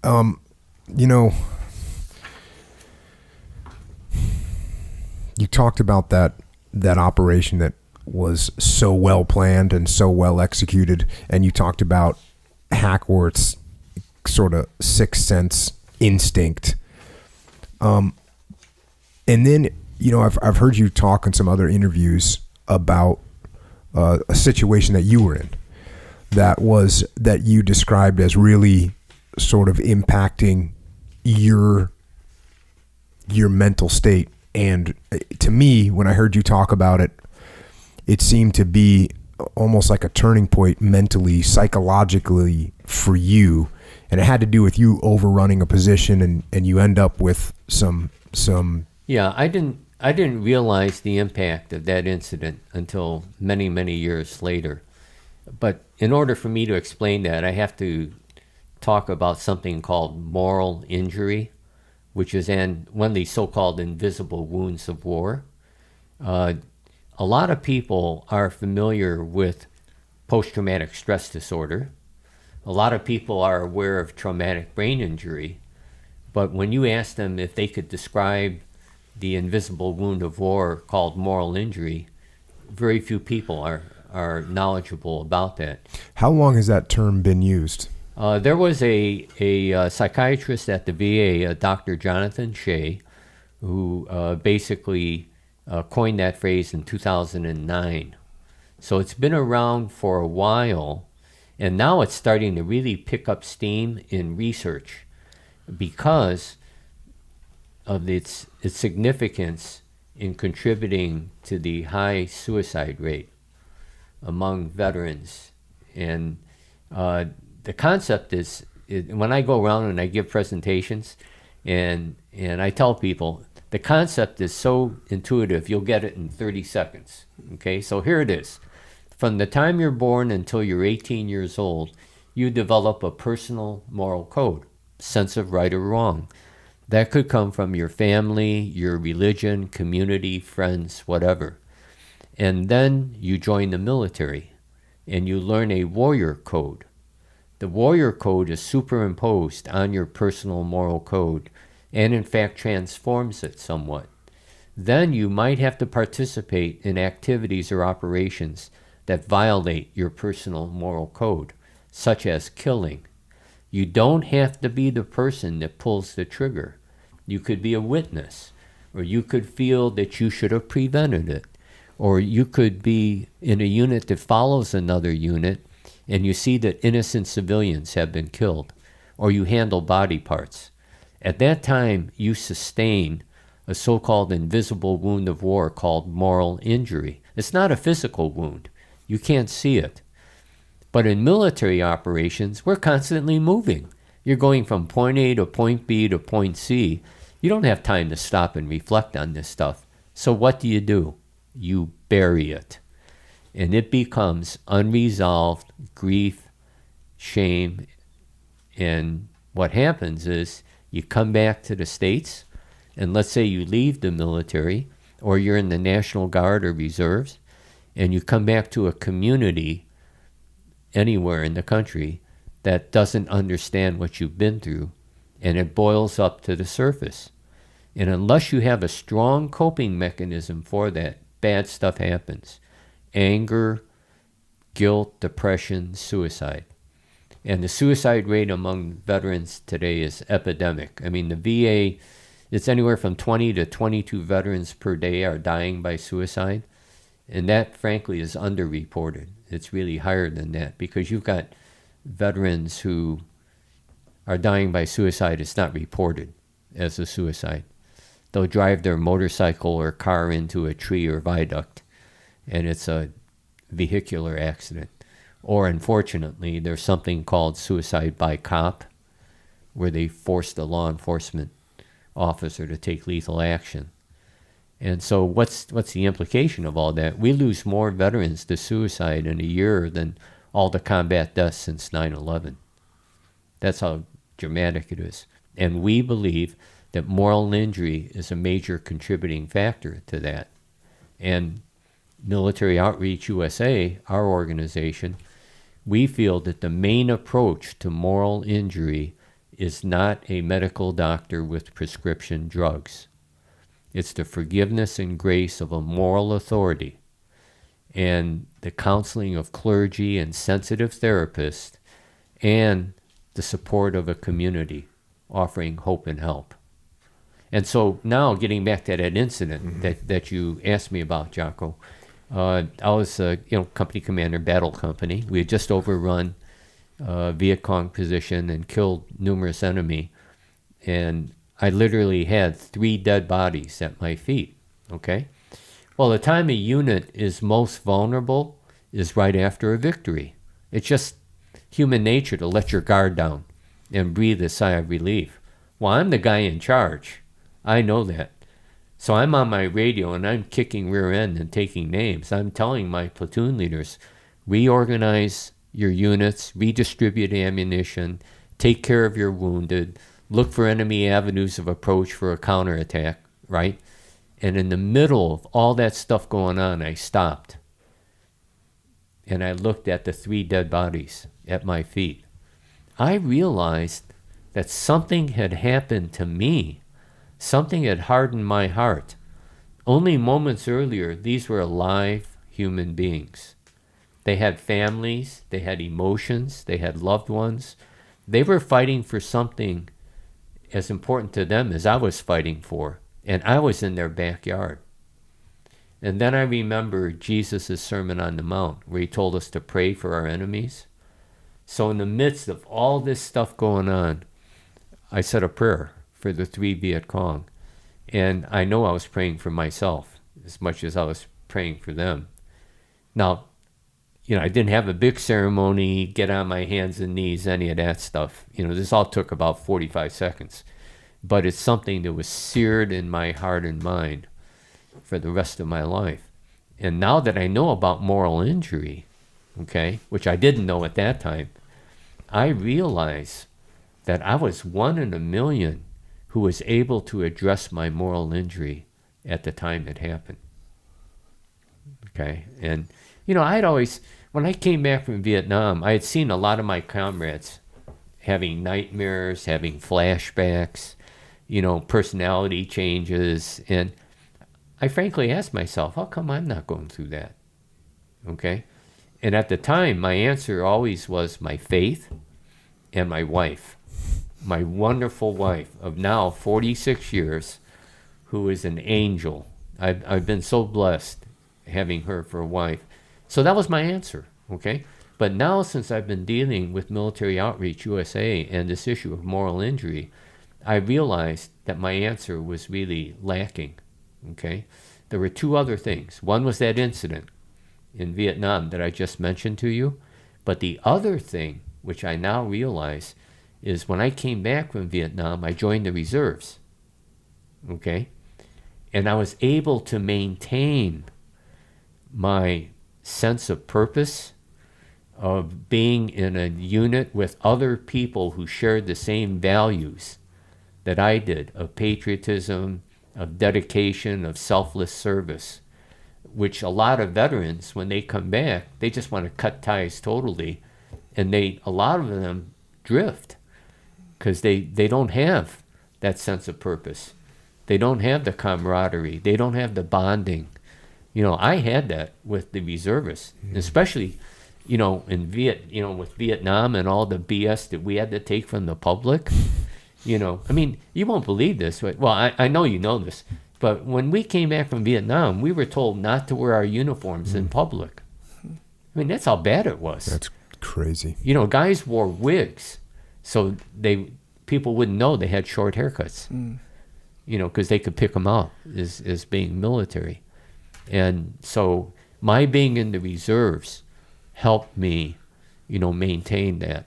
You know, you talked about that operation that was so well planned and so well executed, and you talked about Hackworth's sort of sixth sense instinct. And then, you know, I've heard you talk in some other interviews about a situation that you were in that you described as really sort of impacting your mental state. And to me, when I heard you talk about it, it seemed to be almost like a turning point mentally, psychologically for you. And it had to do with you overrunning a position, and you end up with some. Yeah, I didn't realize the impact of that incident until many, many years later. But in order for me to explain that, I have to talk about something called moral injury, which is one of these so-called invisible wounds of war. A lot of people are familiar with post-traumatic stress disorder. A lot of people are aware of traumatic brain injury. But when you ask them if they could describe the invisible wound of war called moral injury, very few people are knowledgeable about that. How long has that term been used? There was a psychiatrist at the VA, Dr. Jonathan Shea, who basically coined that phrase in 2009. So it's been around for a while, and now it's starting to really pick up steam in research because of its significance in contributing to the high suicide rate among veterans. And the concept is, when I go around and I give presentations and I tell people, the concept is so intuitive, you'll get it in 30 seconds. Okay, so here it is. From the time you're born until you're 18 years old, you develop a personal moral code, sense of right or wrong. That could come from your family, your religion, community, friends, whatever. And then you join the military and you learn a warrior code. The warrior code is superimposed on your personal moral code and in fact transforms it somewhat. Then you might have to participate in activities or operations that violate your personal moral code, such as killing. You don't have to be the person that pulls the trigger. You could be a witness, or you could feel that you should have prevented it, or you could be in a unit that follows another unit and you see that innocent civilians have been killed, or you handle body parts. At that time, you sustain a so-called invisible wound of war called moral injury. It's not a physical wound. You can't see it. But in military operations, we're constantly moving. You're going from point A to point B to point C. You don't have time to stop and reflect on this stuff. So what do? You bury it. And it becomes unresolved grief, shame, and what happens is you come back to the States, and let's say you leave the military, or you're in the National Guard or Reserves, and you come back to a community anywhere in the country that doesn't understand what you've been through, and it boils up to the surface. And unless you have a strong coping mechanism for that, bad stuff happens. Anger, guilt, depression, suicide. And the suicide rate among veterans today is epidemic. I mean, the VA, it's anywhere from 20 to 22 veterans per day are dying by suicide. And that, frankly, is underreported. It's really higher than that because you've got veterans who are dying by suicide. It's not reported as a suicide. They'll drive their motorcycle or car into a tree or viaduct, and it's a vehicular accident. Or unfortunately, there's something called suicide by cop, where they force the law enforcement officer to take lethal action. And so what's the implication of all that? We lose more veterans to suicide in a year than all the combat deaths since 9/11. That's how dramatic it is. And we believe that moral injury is a major contributing factor to that. And Military Outreach USA, our organization, we feel that the main approach to moral injury is not a medical doctor with prescription drugs. It's the forgiveness and grace of a moral authority and the counseling of clergy and sensitive therapists and the support of a community offering hope and help. And so now getting back to that incident that you asked me about, Jocko, I was a company commander, battle company. We had just overrun Viet Cong position and killed numerous enemy. And I literally had 3 dead bodies at my feet, okay? Well, the time a unit is most vulnerable is right after a victory. It's just human nature to let your guard down and breathe a sigh of relief. Well, I'm the guy in charge. I know that. So I'm on my radio and I'm kicking rear end and taking names. I'm telling my platoon leaders, reorganize your units, redistribute ammunition, take care of your wounded, look for enemy avenues of approach for a counterattack, right? And in the middle of all that stuff going on, I stopped. And I looked at the 3 dead bodies at my feet. I realized that something had happened to me. Something had hardened my heart. Only moments earlier, these were alive human beings. They had families, they had emotions, they had loved ones. They were fighting for something as important to them as I was fighting for. And I was in their backyard. And then I remember Jesus' Sermon on the Mount, where he told us to pray for our enemies. So in the midst of all this stuff going on, I said a prayer for the 3 Viet Cong. And I know I was praying for myself as much as I was praying for them. Now, I didn't have a big ceremony, get on my hands and knees, any of that stuff. This all took about 45 seconds. But it's something that was seared in my heart and mind for the rest of my life. And now that I know about moral injury, okay, which I didn't know at that time, I realize that I was 1 in a million who was able to address my moral injury at the time it happened. Okay, and I'd always, when I came back from Vietnam, I had seen a lot of my comrades having nightmares, having flashbacks, personality changes, and I frankly asked myself, how come I'm not going through that? Okay, and at the time, my answer always was my faith and my wife. My wonderful wife of now 46 years, who is an angel. I've been so blessed having her for a wife. So that was my answer, okay? But now, since I've been dealing with Military Outreach USA and this issue of moral injury, I realized that my answer was really lacking, okay? There were 2 other things. One was that incident in Vietnam that I just mentioned to you. But the other thing, which I now realize, is when I came back from Vietnam, I joined the reserves, okay? And I was able to maintain my sense of purpose, of being in a unit with other people who shared the same values that I did, of patriotism, of dedication, of selfless service, which a lot of veterans, when they come back, they just want to cut ties totally, and a lot of them drift. Because they don't have that sense of purpose. They don't have the camaraderie. They don't have the bonding. I had that with the reservists, especially, with Vietnam and all the BS that we had to take from the public. You won't believe this. But, well, I know you know this. But when we came back from Vietnam, we were told not to wear our uniforms in public. That's how bad it was. That's crazy. Guys wore wigs. So people wouldn't know they had short haircuts, because they could pick them out as being military. And so my being in the reserves helped me, maintain that.